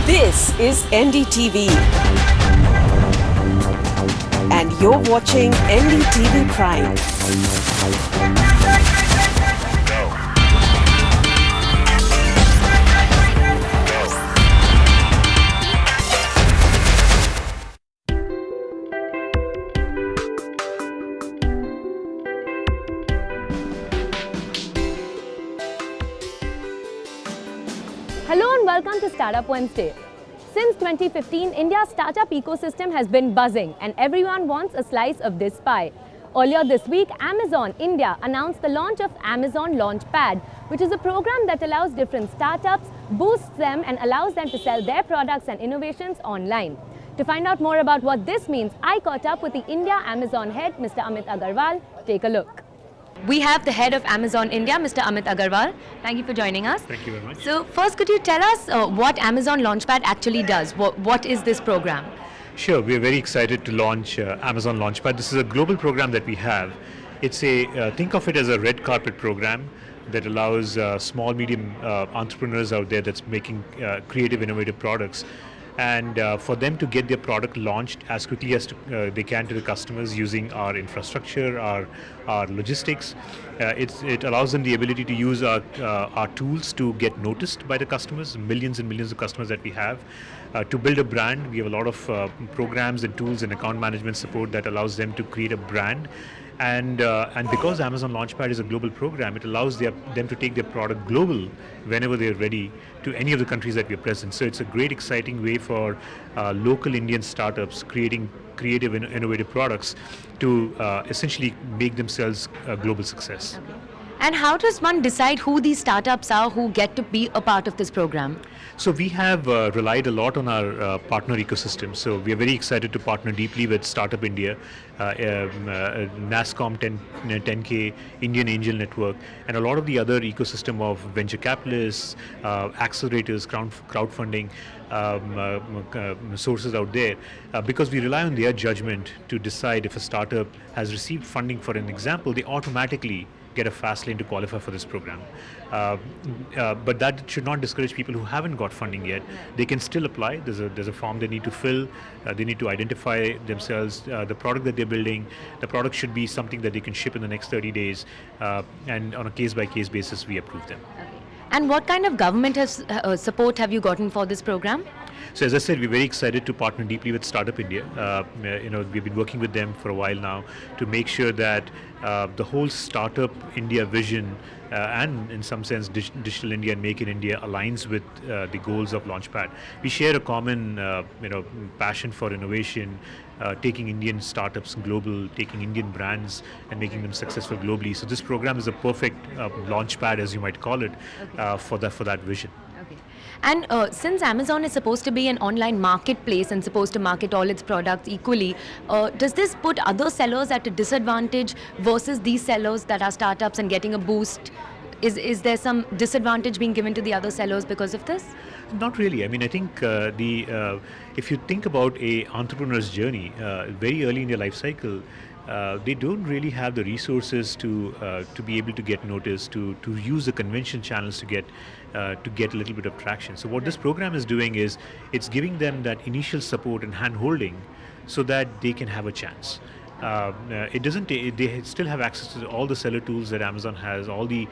This is NDTV, and you're watching NDTV Prime. Hello and welcome to Startup Wednesday. Since 2015, India's startup ecosystem has been buzzing and everyone wants a slice of this pie. Earlier this week, Amazon India announced the launch of Amazon Launchpad, which is a program that allows different startups, boosts them and allows them to sell their products and innovations online. To find out more about what this means, I caught up with the India Amazon head, Mr. Amit Agarwal. Take a look. We have the head of Amazon India, Mr. Amit Agarwal. Thank you for joining us. Thank you very much. So first, could you tell us what Amazon Launchpad actually does? What is this program? Sure, we are very excited to launch Amazon Launchpad. This is a global program that we have. It's think of it as a red carpet program that allows small, medium entrepreneurs out there that's making creative, innovative products. And for them to get their product launched as quickly as they can to the customers using our infrastructure, our logistics. It allows them the ability to use our tools to get noticed by the customers, millions and millions of customers that we have. To build a brand, we have a lot of programs and tools and account management support that allows them to create a brand. And because Amazon Launchpad is a global program, it allows them to take their product global whenever they're ready to any of the countries that we're present. So it's a great, exciting way for local Indian startups creating creative and innovative products to essentially make themselves a global success. Okay. And how does one decide who these startups are who get to be a part of this program? So we have relied a lot on our partner ecosystem. So we are very excited to partner deeply with Startup India, NASSCOM 10K, Indian Angel Network, and a lot of the other ecosystem of venture capitalists, accelerators, crowdfunding sources out there, because we rely on their judgment to decide if a startup has received funding. For an example, they automatically get a fast lane to qualify for this program. But that should not discourage people who haven't got funding yet. They can still apply. There's a form they need to fill. They need to identify themselves, the product that they're building. The product should be something that they can ship in the next 30 days. And on a case-by-case basis, we approve them. Okay. And what kind of government support have you gotten for this program? So as I said, we're very excited to partner deeply with Startup India. We've been working with them for a while now to make sure that the whole Startup India vision and in some sense Digital India and Make in India aligns with the goals of Launchpad. We share a common passion for innovation, taking Indian startups global, taking Indian brands and making them successful globally. So this program is a perfect launchpad, as you might call it, okay, for that vision. Okay. And since Amazon is supposed to be an online marketplace and supposed to market all its products equally, does this put other sellers at a disadvantage versus these sellers that are startups and getting a boost? Is there some disadvantage being given to the other sellers because of this? Not really. I mean, I think if you think about a entrepreneur's journey, very early in their life cycle, they don't really have the resources to be able to get noticed, to use the convention channels to get a little bit of traction. So what this program is doing is it's giving them that initial support and hand-holding so that they can have a chance. They still have access to all the seller tools that Amazon has, all the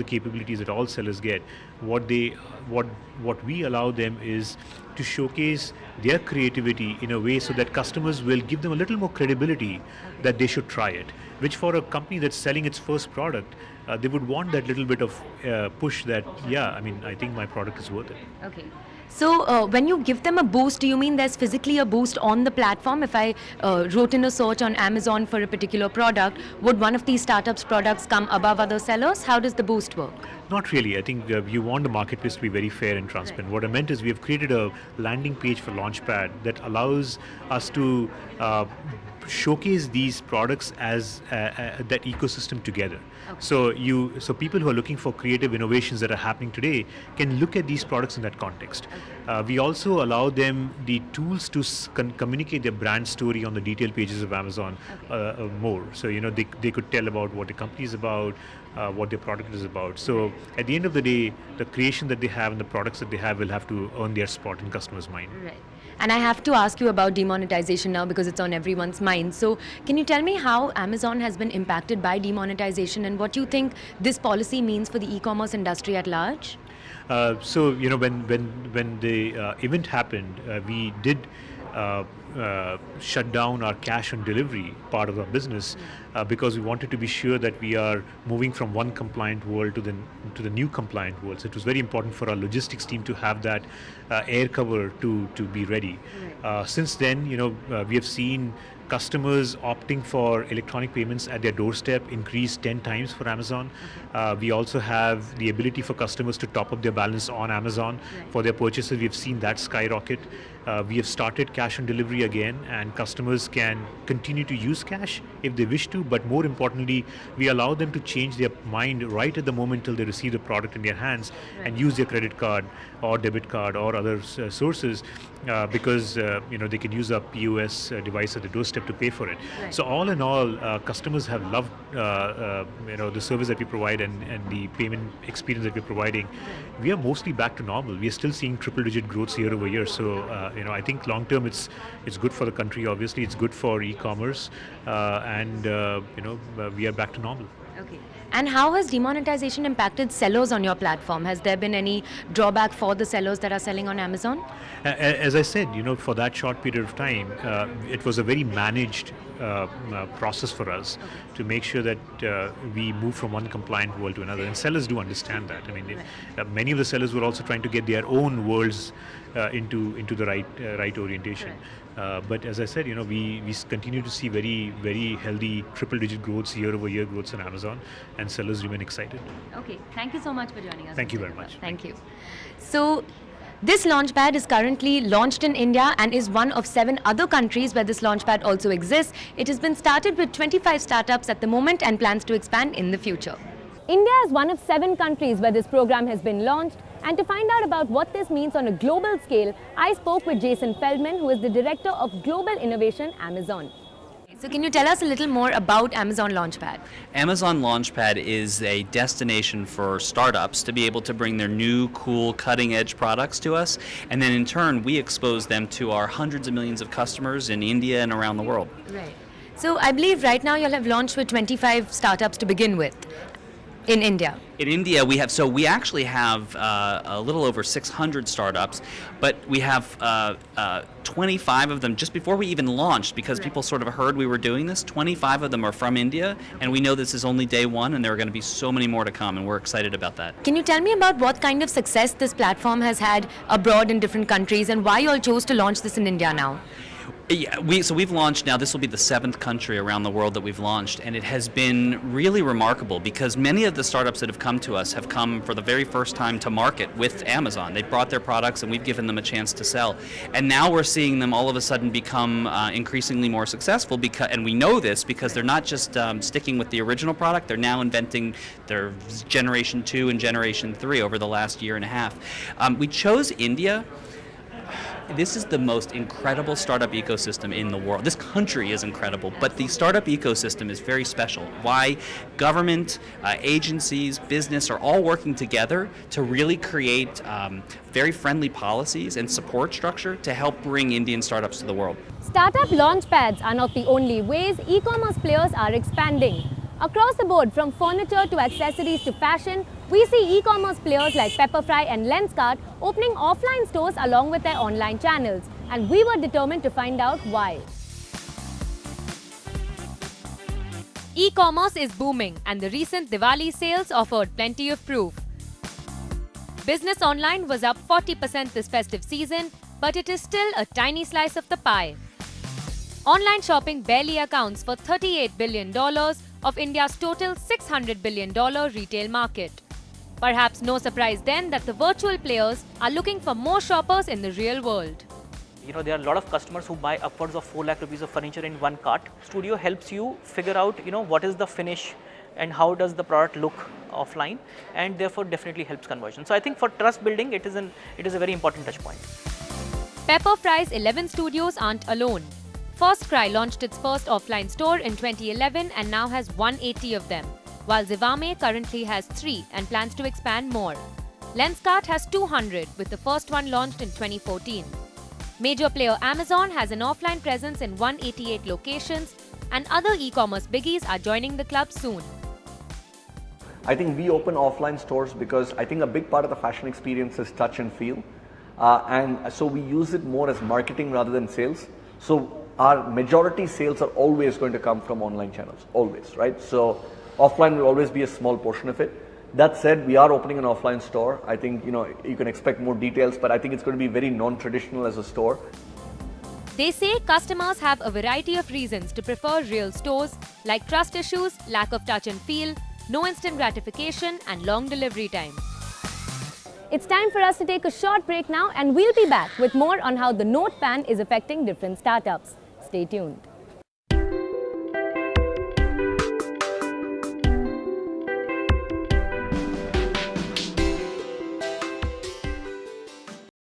capabilities that all sellers get. What we allow them is to showcase their creativity in a way so that customers will give them a little more credibility that they should try it, which for a company that's selling its first product, they would want that little bit of push that, I think my product is worth it. Okay. So when you give them a boost, do you mean there's physically a boost on the platform? If I wrote in a search on Amazon for a particular product, would one of these startups' products come above other sellers? How does the boost work? Not really. I think you want the marketplace to be very fair and transparent. Right. What I meant is we have created a landing page for Launchpad that allows us to showcase these products as that ecosystem together. Okay. So people who are looking for creative innovations that are happening today can look at these products in that context. Okay. We also allow them the tools to communicate their brand story on the detail pages of Amazon more. So they could tell about what the company is about, what their product is about. So at the end of the day, the creation that they have and the products that they have will have to earn their spot in customers' mind. Right. And I have to ask you about demonetization now because it's on everyone's mind. So can you tell me how Amazon has been impacted by demonetization and what you think this policy means for the e-commerce industry at large? So when the event happened, we did shut down our cash on delivery part of our business because we wanted to be sure that we are moving from one compliant world to the new compliant world. So it was very important for our logistics team to have that air cover to be ready. Since then, we have seen customers opting for electronic payments at their doorstep increased 10 times for Amazon. We also have the ability for customers to top up their balance on Amazon for their purchases. We've seen that skyrocket. We have started cash on delivery again, and customers can continue to use cash if they wish to, but more importantly, we allow them to change their mind right at the moment till they receive the product in their hands and use their credit card or debit card or other sources because they can use a POS device at the doorstep to pay for it. So all in all, customers have loved the service that we provide and the payment experience that we're providing. We are mostly back to normal. We are still seeing triple-digit growth year over year. So I think long term it's good for the country. Obviously, it's good for e-commerce, and we are back to normal. Okay. And how has demonetization impacted sellers on your platform? Has there been any drawback for the sellers that are selling on Amazon? As I said, for that short period of time, it was a very managed process for us to make sure that we move from one compliant world to another. And sellers do understand that. I mean, many of the sellers were also trying to get their own worlds into the right orientation. But as I said, we continue to see very, very healthy triple-digit growths, year-over-year growths on Amazon, and sellers remain excited. Okay, thank you so much for joining us. Thank you very much. Thank you. So, this Launchpad is currently launched in India and is one of 7 other countries where this Launchpad also exists. It has been started with 25 startups at the moment and plans to expand in the future. India is one of 7 countries where this program has been launched. And to find out about what this means on a global scale, I spoke with Jason Feldman, who is the Director of Global Innovation, Amazon. So can you tell us a little more about Amazon Launchpad? Amazon Launchpad is a destination for startups to be able to bring their new, cool, cutting-edge products to us. And then in turn, we expose them to our hundreds of millions of customers in India and around the world. Right. So I believe right now you'll have launched with 25 startups to begin with. In India? In India, we actually have a little over 600 startups, but we have 25 of them just before we even launched, because people sort of heard we were doing this. 25 of them are from India, and we know this is only day one, and there are going to be so many more to come, and we're excited about that. Can you tell me about what kind of success this platform has had abroad in different countries, and why you all chose to launch this in India now? Yeah, we've launched now. This will be the 7th country around the world that we've launched, and it has been really remarkable because many of the startups that have come to us have come for the very first time to market with Amazon. They've brought their products and we've given them a chance to sell, and now we're seeing them all of a sudden become increasingly more successful. And we know this because they're not just sticking with the original product; they're now inventing their Generation 2 and Generation 3 over the last year and a half. We chose India. This is the most incredible startup ecosystem in the world. This country is incredible, but the startup ecosystem is very special. Why? Government, agencies, business are all working together to really create very friendly policies and support structure to help bring Indian startups to the world. Startup launchpads are not the only ways e-commerce players are expanding. Across the board, from furniture to accessories to fashion, we see e-commerce players like Pepperfry and Lenskart opening offline stores along with their online channels. And we were determined to find out why. E-commerce is booming, and the recent Diwali sales offered plenty of proof. Business online was up 40% this festive season, but it is still a tiny slice of the pie. Online shopping barely accounts for $38 billion of India's total $600 billion retail market. Perhaps no surprise then that the virtual players are looking for more shoppers in the real world. There are a lot of customers who buy upwards of 4 lakh rupees of furniture in one cart. Studio helps you figure out, what is the finish, and how does the product look offline, and therefore definitely helps conversion. So I think for trust building, it is a very important touch point. Pepperfry's 11 studios aren't alone. First Cry launched its first offline store in 2011 and now has 180 of them, while Zivame currently has 3 and plans to expand more. Lenskart has 200, with the first one launched in 2014. Major player Amazon has an offline presence in 188 locations, and other e-commerce biggies are joining the club soon. I think we open offline stores because I think a big part of the fashion experience is touch and feel. And so we use it more as marketing rather than sales. So our majority sales are always going to come from online channels, always, right? So offline will always be a small portion of it. That said, we are opening an offline store. I think, you can expect more details, but I think it's going to be very non-traditional as a store. They say customers have a variety of reasons to prefer real stores, like trust issues, lack of touch and feel, no instant gratification, and long delivery time. It's time for us to take a short break now, and we'll be back with more on how the Note ban is affecting different startups. Stay tuned.